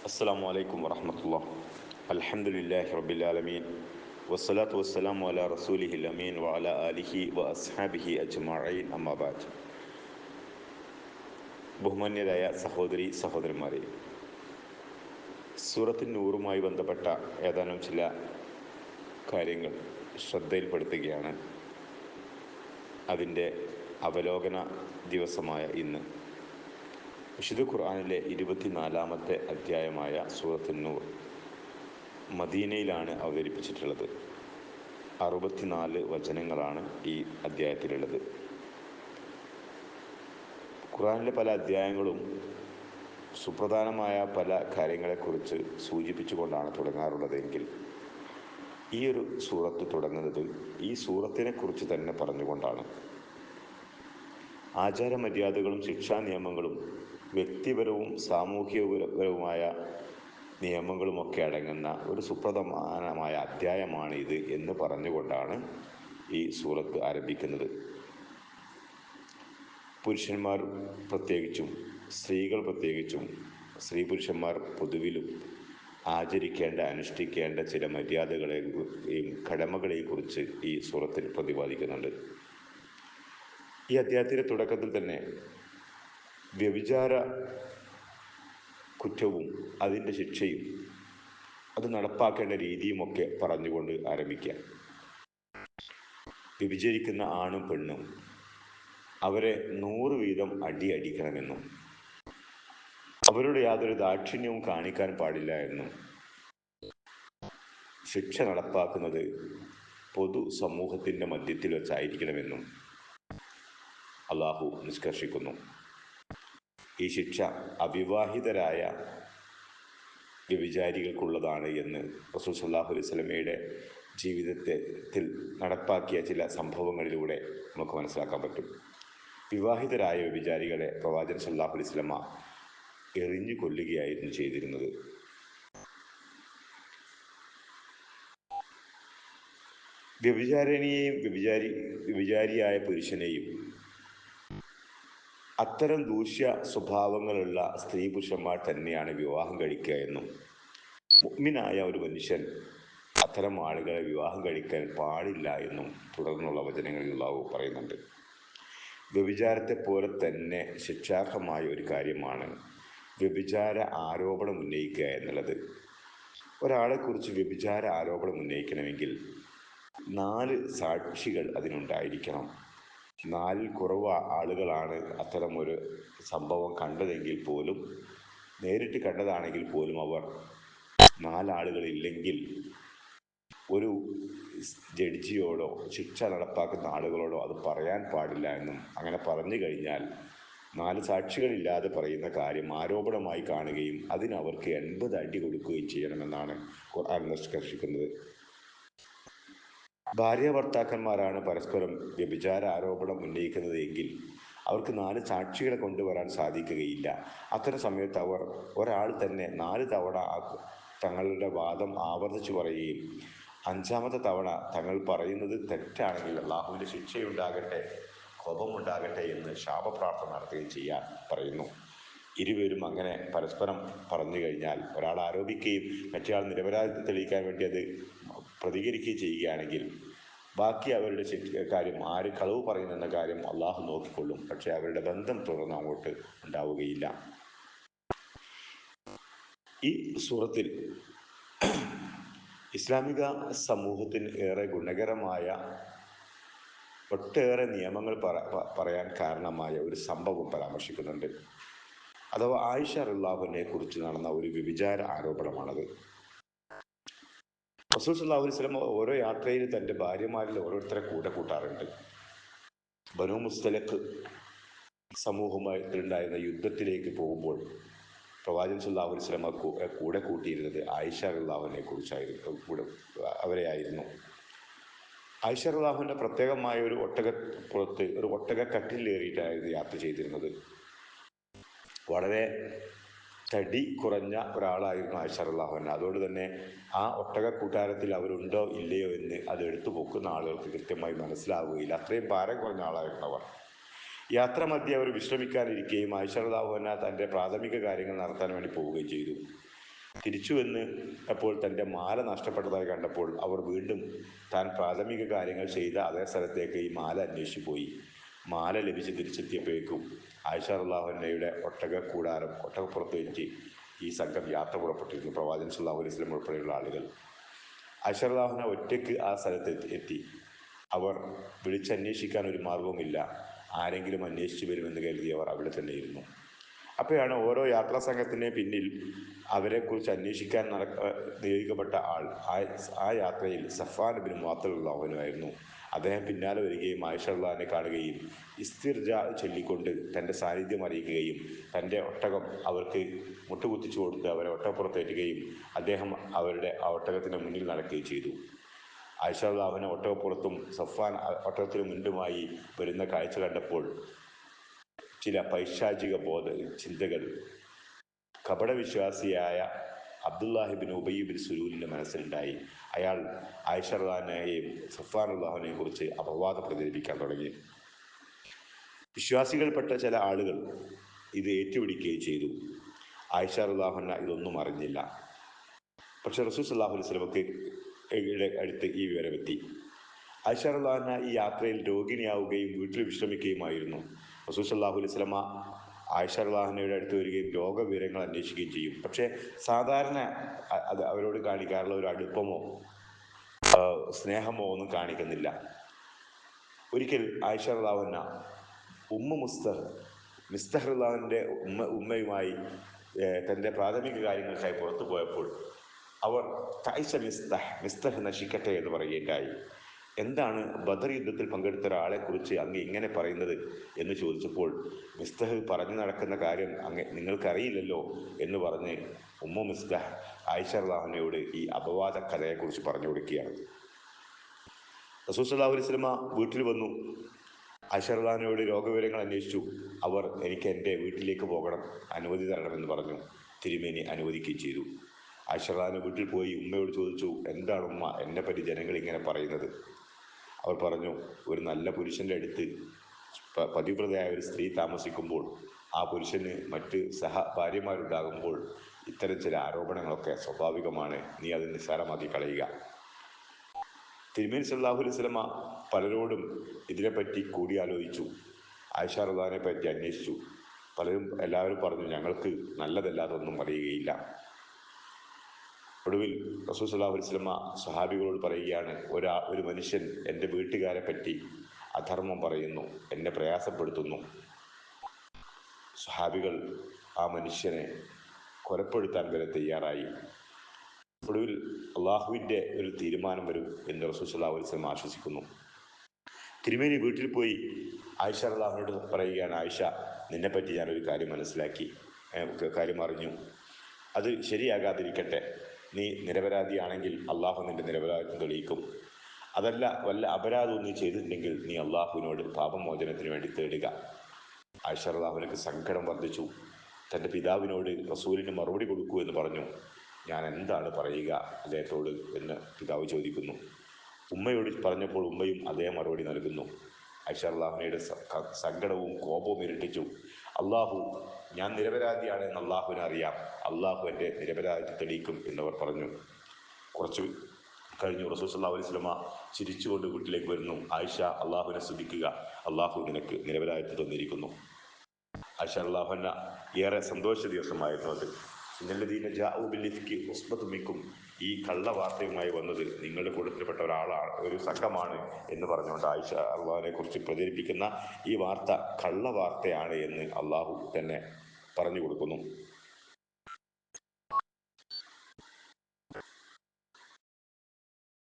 അസ്സലാമു അലൈക്കും വറഹ്മത്തുള്ളാഹി. അൽഹംദുലില്ലാഹി റബ്ബിൽ ആലമീൻ വസ്സലാത്തു വസ്സലാമു അലാ റസൂലിഹിൽ അമീൻ വഅലാ ആലിഹി വഅസ്ഹാബിഹി അജ്മഈൻ അമ്മാ ബഅദ്. ബഹുമാന്യരായ സഹോദരി സഹോദരന്മാരെ, സൂറത്തുൻ നൂറുമായി ബന്ധപ്പെട്ട ഏതാനും ചില കാര്യങ്ങൾ ശ്രദ്ധയിൽപ്പെടുത്തുകയാണ്. അതിൻ്റെ അവലോകന ദിവസമായ ഇന്ന് വിശുദ്ധ ഖുർആനിലെ 24-ാമത്തെ അധ്യായമായ സൂറത്തുൻ നൂർ മദീനയിലാണ് അവതരിപ്പിച്ചിട്ടുള്ളത്. 64 വചനങ്ങളാണ് ഈ അധ്യായത്തിലുള്ളത്. ഖുർആനിലെ പല അധ്യായങ്ങളും സുപ്രധാനമായ പല കാര്യങ്ങളെക്കുറിച്ച് സൂചിപ്പിച്ചുകൊണ്ടാണ് തുടങ്ങാറുള്ളതെങ്കിൽ ഈ ഒരു സൂറത്ത് തുടങ്ങുന്നത് ഈ സൂറത്തിനെക്കുറിച്ച് തന്നെ പറഞ്ഞുകൊണ്ടാണ്. ആചാരമര്യാദകളും ശിക്ഷാ നിയമങ്ങളും വ്യക്തിപരവും സാമൂഹികപരവുമായ നിയമങ്ങളുമൊക്കെ അടങ്ങുന്ന ഒരു സുപ്രധാനമായ അധ്യായമാണ് ഇത് എന്ന് പറഞ്ഞുകൊണ്ടാണ് ഈ സൂറത്ത് ആരംഭിക്കുന്നത്. പുരുഷന്മാർ പ്രത്യേകിച്ചും സ്ത്രീകൾ പ്രത്യേകിച്ചും സ്ത്രീ പുരുഷന്മാർ പൊതുവിലും ആചരിക്കേണ്ട അനുഷ്ഠിക്കേണ്ട ചില മര്യാദകളെയും കടമകളെയും കുറിച്ച് ഈ സൂറത്തിൽ പ്രതിപാദിക്കുന്നുണ്ട്. ഈ അധ്യായത്തിൻ്റെ തുടക്കത്തിൽ തന്നെ വ്യഭിചാര കുറ്റവും അതിൻ്റെ ശിക്ഷയും അത് നടപ്പാക്കേണ്ട രീതിയുമൊക്കെ പറഞ്ഞുകൊണ്ട് ആരംഭിക്കാം. വ്യഭിചരിക്കുന്ന ആണും പെണ്ണും അവരെ 100 വീതം അടിക്കണമെന്നും അവരുടെ യാതൊരു ദാക്ഷിണ്യവും കാണിക്കാൻ പാടില്ല എന്നും ശിക്ഷ നടപ്പാക്കുന്നത് പൊതു സമൂഹത്തിൻ്റെ മധ്യത്തിൽ വെച്ചായിരിക്കണമെന്നും അള്ളാഹു നിഷ്കർഷിക്കുന്നു. ഈ ശിക്ഷ അവിവാഹിതരായ വ്യഭിചാരികൾക്കുള്ളതാണ് എന്ന് റസൂൽ സ്വല്ലല്ലാഹു അലൈഹി വസല്ലമയുടെ ജീവിതത്തിൽ നടപ്പാക്കിയ ചില സംഭവങ്ങളിലൂടെ നമുക്ക് മനസ്സിലാക്കാൻ പറ്റും. വിവാഹിതരായ വ്യഭിചാരികളെ പ്രവാചകൻ സ്വല്ലല്ലാഹു അലൈഹി വസല്ലമ എറിഞ്ഞു കൊല്ലുകയായിരുന്നു ചെയ്തിരുന്നത്. വ്യഭിചാരിണിയെയും വ്യഭിചാരിയായ പുരുഷനെയും അത്തരം ദൂഷ്യ സ്വഭാവങ്ങളുള്ള സ്ത്രീ പുരുഷന്മാർ തന്നെയാണ് വിവാഹം കഴിക്കുക എന്നും മുഅ്മിനായ ഒരു മനുഷ്യൻ അത്തരം ആളുകളെ വിവാഹം കഴിക്കാൻ പാടില്ല എന്നും തുടർന്നുള്ള വചനങ്ങളിൽ അല്ലാഹു പറയുന്നുണ്ട്. വ്യഭിചാരത്തെ പോലെ തന്നെ ശിക്ഷാർഹമായ ഒരു കാര്യമാണ് വ്യഭിചാര ആരോപണം ഉന്നയിക്കുക എന്നുള്ളത്. ഒരാളെക്കുറിച്ച് വ്യഭിചാര ആരോപണം ഉന്നയിക്കണമെങ്കിൽ 4 സാക്ഷികൾ അതിനുണ്ടായിരിക്കണം. 4 കുറവ് ആളുകളാണ് അത്തരമൊരു സംഭവം കണ്ടതെങ്കിൽ പോലും, നേരിട്ട് കണ്ടതാണെങ്കിൽ പോലും അവർ 4 ആളുകളില്ലെങ്കിൽ ഒരു ജഡ്ജിയോടോ ശിക്ഷ നടപ്പാക്കുന്ന ആളുകളോടോ അത് പറയാൻ പാടില്ല എന്നും, അങ്ങനെ പറഞ്ഞു കഴിഞ്ഞാൽ 4 സാക്ഷികളില്ലാതെ പറയുന്ന കാര്യം ആരോപണമായി കാണുകയും അതിനവർക്ക് 80 അടി കൊടുക്കുകയും ചെയ്യണമെന്നാണ് ഖുർആൻ നിഷ്കർഷിക്കുന്നത്. ഭാര്യ ഭർത്താക്കന്മാരാണ് പരസ്പരം വ്യഭിചാര ആരോപണം ഉന്നയിക്കുന്നത് എങ്കിൽ അവർക്ക് 4 സാക്ഷികളെ കൊണ്ടുവരാൻ സാധിക്കുകയില്ല. അത്തരം സമയത്ത് അവർ ഒരാൾ തന്നെ 4 തവണ തങ്ങളുടെ വാദം ആവർത്തിച്ചു പറയുകയും 5-ാമത്തെ തവണ തങ്ങൾ പറയുന്നത് തെറ്റാണെങ്കിൽ അള്ളാഹുവിൻ്റെ ശിക്ഷയുണ്ടാകട്ടെ, കോപമുണ്ടാകട്ടെ എന്ന് ശാപപ്രാർത്ഥന നടത്തുകയും ചെയ്യാൻ പറയുന്നു. ഇരുവരും അങ്ങനെ പരസ്പരം പറഞ്ഞു കഴിഞ്ഞാൽ, ഒരാൾ ആരോപിക്കുകയും മറ്റേയാൾ നിരപരാധിത്വം തെളിയിക്കാൻ വേണ്ടി അത് പ്രതികരിക്കുകയും ചെയ്യുകയാണെങ്കിൽ ബാക്കി അവരുടെ കാര്യം, ആര് കളവ് പറയുന്നെന്ന കാര്യം അള്ളാഹു നോക്കിക്കൊള്ളും. പക്ഷേ അവരുടെ ബന്ധം തുടർന്ന് അങ്ങോട്ട് ഉണ്ടാവുകയില്ല. ഈ സൂറത്തിൽ ഇസ്ലാമിക സമൂഹത്തിന് ഏറെ ഗുണകരമായ ഒട്ടേറെ നിയമങ്ങൾ പറയാൻ കാരണമായ ഒരു സംഭവം പരാമർശിക്കുന്നുണ്ട്. അഥവാ ആയിഷ റളിയല്ലാഹു അൻഹയെ കുറിച്ച് നടന്ന ഒരു വ്യഭിചാര ആരോപണമാണത്. റസൂൽ സ്വല്ലല്ലാഹു അലൈഹി വസല്ലം ഓരോ യാത്രയിൽ തൻ്റെ ഭാര്യമാരിൽ ഓരോരുത്തരെ കൂട്ടാറുണ്ട്. ബനൂ മുസ്തലഖ് സമൂഹമായിട്ടുണ്ടായിരുന്ന യുദ്ധത്തിലേക്ക് പോകുമ്പോൾ പ്രവാചകൻ സ്വല്ലല്ലാഹു അലൈഹി വസല്ലം കൂടെ കൂട്ടിയിരുന്നത് ആയിഷ റളിയല്ലാഹു അൻഹയെ കുറിച്ചായിരുന്നു, അവരെയായിരുന്നു. ആയിഷ റളിയല്ലാഹു അൻഹ പ്രത്യേകമായ ഒരു ഒട്ടകപ്പുറത്ത് ഒരു ഒട്ടകക്കട്ടിലേറിയിട്ടായിരുന്നു യാത്ര ചെയ്തിരുന്നത്. വളരെ തടി കുറഞ്ഞ ഒരാളായിരുന്നു ആയിഷ റളിയല്ലാഹു അൻഹ. അതുകൊണ്ട് തന്നെ ആ ഒട്ടകക്കൂട്ടാരത്തിൽ അവരുണ്ടോ ഇല്ലയോ എന്ന് അത് എടുത്തു പൊക്കുന്ന ആളുകൾക്ക് കൃത്യമായി മനസ്സിലാവുകയില്ല. അത്രയും ഭാരം കുറഞ്ഞ ആളായിരുന്നു അവർ. യാത്ര മധ്യേ അവർ വിശ്രമിക്കാനിരിക്കുകയും ആയിഷ റളിയല്ലാഹു അൻഹ തൻ്റെ പ്രാഥമിക കാര്യങ്ങൾ നടത്താൻ വേണ്ടി പോവുകയും ചെയ്തു. തിരിച്ചുവന്ന് അപ്പോൾ തൻ്റെ മാല നഷ്ടപ്പെട്ടതായി കണ്ടപ്പോൾ അവർ വീണ്ടും താൻ പ്രാഥമിക കാര്യങ്ങൾ ചെയ്ത അതേ സ്ഥലത്തേക്ക് ഈ മാല അന്വേഷിച്ചു പോയി. മാല ലഭിച്ച് തിരിച്ചെത്തിയപ്പോഴേക്കും ആയിഷ റളിയല്ലാഹു കൂടാരം ഒട്ടകപ്പുറത്ത് വെച്ച് ഈ സംഘം യാത്ര പുറപ്പെട്ടിരുന്നു. പ്രവാചകൻ സല്ലല്ലാഹു അലൈഹി വസല്ലം ഉൾപ്പെടെയുള്ള ആളുകൾ ആയിഷ റളിയല്ലാഹു ഒറ്റയ്ക്ക് ആ സ്ഥലത്ത് എത്തി. അവർ വിളിച്ചന്വേഷിക്കാൻ ഒരു മാർഗവുമില്ല. ആരെങ്കിലും അന്വേഷിച്ചു വരുമെന്ന് കരുതി അവർ അവിടെ തന്നെ ഇരുന്നു. അപ്പോഴാണ് ഓരോ യാത്രാ സംഘത്തിൻ്റെ പിന്നിൽ അവരെക്കുറിച്ച് അന്വേഷിക്കാൻ നിയോഗിക്കപ്പെട്ട ആൾ ആ യാത്രയിൽ സഫ്വാൻ ബിൻ മുഅത്തൽ റളിയല്ലാഹു. അദ്ദേഹം പിന്നാലെ വരികയും ആയിഷ റളിയല്ലാഹുവിനെ കാണുകയും ഇസ്തിർജാ ചൊല്ലിക്കൊണ്ട് തൻ്റെ സാന്നിധ്യം അറിയിക്കുകയും തൻ്റെ ഒട്ടകം അവർക്ക് മുട്ടുകുത്തിച്ചു കൊടുത്ത് അവരെ ഒട്ടകപ്പുറത്തേറ്റുകയും അദ്ദേഹം അവരുടെ ആ ഒട്ടകത്തിൻ്റെ മുന്നിൽ നടക്കുകയും ചെയ്തു. ആയിഷ റളിയല്ലാഹുവിനെ ഒട്ടകപ്പുറത്തും സഫ്വാൻ ഒട്ടകത്തിന് മുൻപുമായി വരുന്ന കാഴ്ച കണ്ടപ്പോൾ ചില പൈശാചിക ചിന്തകൾ കപടവിശ്വാസിയായ അബ്ദുല്ലാഹിബിൻ ഉബൈ ബിൻ സുലൂലിൻ്റെ മനസ്സിലുണ്ടായി. അയാൾ ആയിഷ റളിയല്ലാഹുവിനെയും സഫ്വാൻ റളിയല്ലാഹുവിനെയും കുറിച്ച് അപവാദം പ്രചരിപ്പിക്കാൻ തുടങ്ങി. വിശ്വാസികൾപ്പെട്ട ചില ആളുകൾ ഇത് ഏറ്റുപിടിക്കുകയും ചെയ്തു. ആയിഷ റളിയല്ലാഹു അൻഹ ഇതൊന്നും അറിഞ്ഞില്ല. പക്ഷെ റസൂൽ സല്ലല്ലാഹു അലൈഹി വസല്ലമക്ക് അടുത്ത് ഈ വിവരമെത്തി. ആയിഷ റളിയല്ലാഹു അൻഹ ഈ യാത്രയിൽ രോഗിണിയാവുകയും വീട്ടിൽ വിശ്രമിക്കുകയുമായിരുന്നു. റസൂൽ സല്ലല്ലാഹു അലൈഹി വസല്ലമ ആയിഷ റളിയല്ലാഹു അൻഹയുടെ അടുത്ത് വരികയും രോഗവിവരങ്ങൾ അന്വേഷിക്കുകയും ചെയ്യും. പക്ഷേ സാധാരണ അത് അവരോട് കാണിക്കാറുള്ള ഒരു അടുപ്പമോ സ്നേഹമോ ഒന്നും കാണിക്കുന്നില്ല. ഒരിക്കൽ ആയിഷ റളിയല്ലാഹു അൻഹ മിസ്തഹ് റളിയല്ലാഹുവിൻ്റെ ഉമ്മയുമായി തൻ്റെ പ്രാഥമിക കാര്യങ്ങൾക്കായി പുറത്തു പോയപ്പോൾ അവർ തൈസ മിസ്തഹ് നശിക്കട്ടെ എന്ന് പറയുകയുണ്ടായി. എന്താണ് ബദർ യുദ്ധത്തിൽ പങ്കെടുത്ത ഒരാളെക്കുറിച്ച് അങ്ങ് ഇങ്ങനെ പറയുന്നത് എന്ന് ചോദിച്ചപ്പോൾ മിസ്തഹ് പറഞ്ഞു നടക്കുന്ന കാര്യം നിങ്ങൾക്കറിയില്ലല്ലോ എന്ന് പറഞ്ഞ് മിസ്തഹ് ആയിഷ റളിയല്ലാഹു അൻഹയോട് ഈ അപവാദ കഥയെക്കുറിച്ച് പറഞ്ഞു കൊടുക്കുകയാണ്. റസൂൽ സല്ലല്ലാഹു അലൈഹി വസല്ലമ വീട്ടിൽ വന്നു. ആയിഷ റളിയല്ലാഹു അൻഹയോട് രോഗവിവരങ്ങൾ അന്വേഷിച്ചു. അവർ എനിക്ക് എൻ്റെ വീട്ടിലേക്ക് പോകണം, അനുമതി തരണമെന്ന് പറഞ്ഞു. തിരുമേനി അനുവദിക്കുകയും ചെയ്തു. ആയിഷ റളിയല്ലാഹു അൻഹ വീട്ടിൽ പോയി ഉമ്മയോട് ചോദിച്ചു, എന്താണ് ഉമ്മ എന്നെപ്പറ്റി ജനങ്ങൾ ഇങ്ങനെ പറയുന്നത്? അവർ പറഞ്ഞു, ഒരു നല്ല പുരുഷൻ്റെ അടുത്ത് പതിവ്രതയായ ഒരു സ്ത്രീ താമസിക്കുമ്പോൾ ആ പുരുഷന് മറ്റ് ഭാര്യമാരുണ്ടാകുമ്പോൾ ഇത്തരം ചില ആരോപണങ്ങളൊക്കെ സ്വാഭാവികമാണ്. നീ അത് നിസ്സാരമാക്കി കളയുക. തിരുമേനി സല്ലല്ലാഹു അലൈഹി വസല്ലമ പലരോടും ഇതിനെപ്പറ്റി കൂടിയാലോചിച്ചു. ആയിഷ റളിയല്ലാഹുവിനെ പറ്റി അന്വേഷിച്ചു. എല്ലാവരും പറഞ്ഞു, ഞങ്ങൾക്ക് നല്ലതല്ലാതൊന്നും അറിയുകയില്ല. ഒടുവിൽ റസൂൽ സല്ലല്ലാഹു അലൈഹി വസല്ലമ സ്വഹാബികളോട് പറയുകയാണ്, ഒരു മനുഷ്യൻ എൻ്റെ വീട്ടുകാരെ പറ്റി അധർമ്മം പറയുന്നു, എന്നെ പ്രയാസപ്പെടുത്തുന്നു. സ്വഹാബികൾ ആ മനുഷ്യനെ കൊലപ്പെടുത്താൻ വരെ തയ്യാറായി. ഒടുവിൽ അള്ളാഹുവിൻ്റെ ഒരു തീരുമാനം വരും എന്ന് റസൂൽ സല്ലല്ലാഹു അലൈഹി വസല്ലം ആശ്വസിക്കുന്നു. തിരുമേനി വീട്ടിൽ പോയി ആയിഷ റളിയല്ലാഹുവിനോട് പറയുകയാണ്, ആയിഷ, നിന്നെപ്പറ്റി ഞാനൊരു കാര്യം മനസ്സിലാക്കി, കാര്യം അറിഞ്ഞു. അത് ശരിയാകാതിരിക്കട്ടെ. നീ നിരപരാധിയാണെങ്കിൽ അള്ളാഹു നിൻ്റെ നിരപരാധിത്വം തെളിയിക്കും. അതല്ല, വല്ല അപരാധവും നീ ചെയ്തിട്ടുണ്ടെങ്കിൽ നീ അള്ളാഹുവിനോട് പാപമോചനത്തിന് വേണ്ടി തേടുക. ആയിഷ റളിയല്ലാഹുവിനക്ക് സങ്കടം വർദ്ധിച്ചു. തൻ്റെ പിതാവിനോട് റസൂലിന് മറുപടി കൊടുക്കൂ എന്ന് പറഞ്ഞു. ഞാൻ എന്താണ് പറയുക അദ്ദേഹത്തോട് എന്ന് പിതാവ് ചോദിക്കുന്നു. ഉമ്മയോട് പറഞ്ഞപ്പോൾ ഉമ്മയും അതേ മറുപടി നൽകുന്നു. ആയിഷ റളിയല്ലാഹുവിനയുടെ സങ്കടവും കോപവും ഇരട്ടിച്ചു. ഞാൻ നിരപരാധിയാണ് എന്ന് അള്ളാഹുവിനെ അറിയാം, അള്ളാഹു എൻ്റെ നിരപരാധിത്വം തെളിയിക്കും എന്നവർ പറഞ്ഞു. കുറച്ച് കഴിഞ്ഞു റസൂൽ സല്ലല്ലാഹു അലൈഹി വസല്ലമ ചിരിച്ചുകൊണ്ട് വീട്ടിലേക്ക് വരുന്നു. ആയിഷ, അള്ളാഹുവിനെ സ്തുതിക്കുക, അള്ളാഹു നിനക്ക് നിരപരാധിത്വം തന്നിരിക്കുന്നു. ആയിഷ റളിയല്ലാഹു അൻഹ ഏറെ സന്തോഷ ദിവസമായിരുന്നു അത്. ഇന്നല്ലദീന ജാഉ ബിൽ ഇഫ്കി ഉസ്ബത്തും മിൻകും, ഈ കള്ളവാർത്തയുമായി വന്നത് നിങ്ങളുടെ കൂട്ടത്തിൽപ്പെട്ട ഒരു സംഘമാണ് എന്ന് പറഞ്ഞുകൊണ്ട് ആയിഷ അള്ളാഹുവിനെ കുറിച്ച് പ്രചരിപ്പിക്കുന്ന ഈ വാർത്ത കള്ളവാർത്തയാണ് എന്ന് അള്ളാഹു തന്നെ പറഞ്ഞു കൊടുക്കുന്നു.